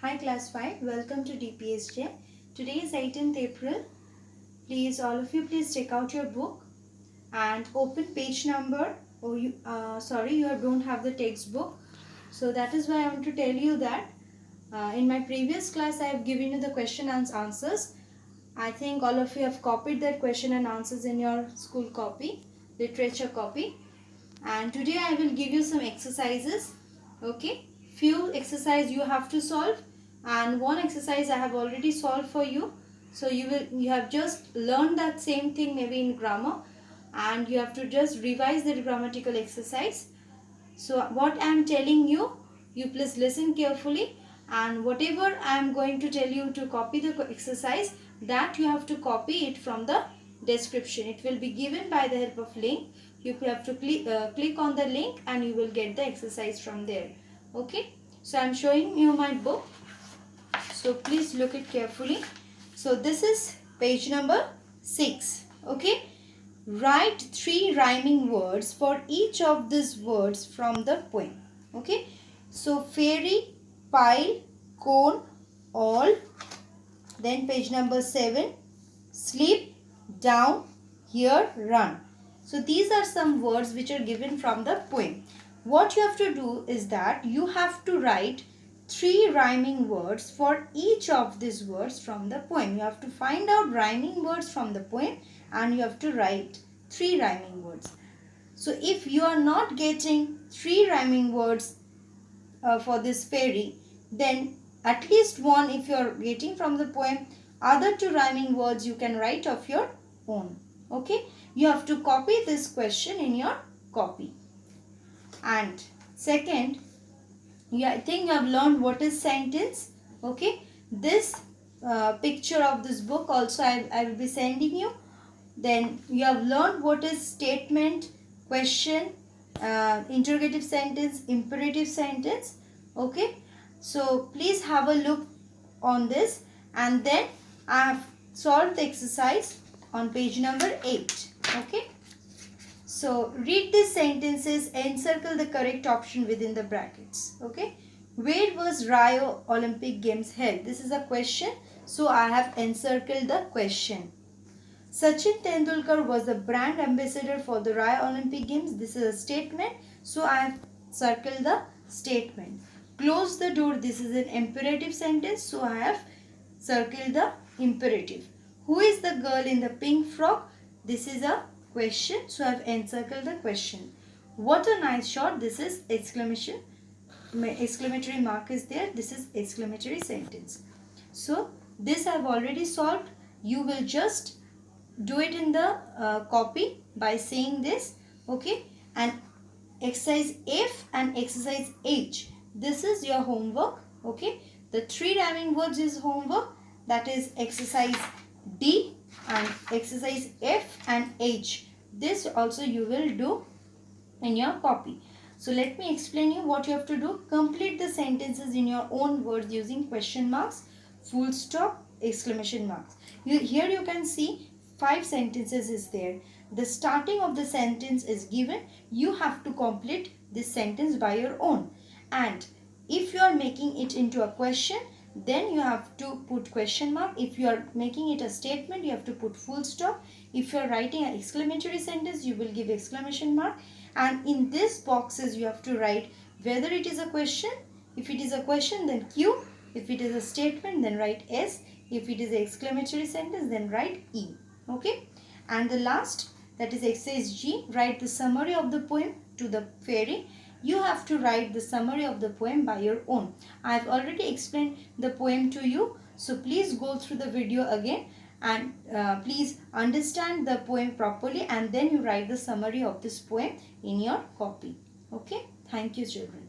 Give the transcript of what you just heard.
Hi class 5, welcome to DPSJ. Today is 18th April. Please all of you please take out your book and open page number. You don't have the textbook. So that is why I want to tell you that in my previous class I have given you the question and answers. I think all of you have copied that question and answers in your school copy, literature copy. And today I will give you some exercises. Okay, few exercise you have to solve and one exercise I have already solved for you. So you have just learned that same thing maybe in grammar and you have to just revise the grammatical exercise. So what I am telling you, you please listen carefully, and whatever I am going to tell you to copy the exercise, that you have to copy it from the description. It will be given by the help of link. You have to click on the link and you will get the exercise from there. Okay. So I am showing you my book. So please look it carefully. So this is page number 6. Okay. Write 3 rhyming words for each of these words from the poem. Okay. So fairy, pile, cone, all. Then page number 7. Sleep, down, here, run. So these are some words which are given from the poem. What you have to do is that you have to write 3 rhyming words for each of these words from the poem. You have to find out rhyming words from the poem and you have to write 3 rhyming words. So if you are not getting 3 rhyming words for this fairy, then at least one if you are getting from the poem, other 2 rhyming words you can write of your own. Okay, you have to copy this question in your copy. And second, I think you have learned what is sentence. Okay, this picture of this book also I will be sending you. Then you have learned what is statement, question, interrogative sentence, imperative sentence. Okay, so please have a look on this, and then I have solved the exercise on page number 8. Okay, so read these sentences and circle the correct option within the brackets. Okay, where was Rio Olympic Games held? This is a question, so I have encircled the question. Sachin Tendulkar was the brand ambassador for the Rio Olympic Games. This is a statement, so I have circled the statement. Close the door. This is an imperative sentence, so I have circled the imperative. Who is the girl in the pink frock? This is a question, so I have encircled the question. What a nice shot. This is exclamation. Exclamatory mark is there. This is exclamatory sentence. So this I have already solved. You will just do it in the copy by saying this. Okay, and exercise F and exercise H, this is your homework. Okay, the 3 rhyming words is homework, that is exercise D, and exercise F and H, this also you will do in your copy. So let me explain you what you have to do. Complete the sentences in your own words using question marks, full stop, exclamation marks. Here you can see 5 sentences is there. The starting of the sentence is given. You have to complete this sentence by your own. And if you are making it into a question, then you have to put question mark. If you are making it a statement, you have to put full stop. If you are writing an exclamatory sentence, you will give exclamation mark. And in these boxes, you have to write whether it is a question. If it is a question, then Q. If it is a statement, then write S. If it is an exclamatory sentence, then write E. Okay, and the last, that is exercise G, write the summary of the poem to the fairy. You have to write the summary of the poem by your own. I have already explained the poem to you, so please go through the video again and please understand the poem properly, and then you write the summary of this poem in your copy. Okay, thank you children.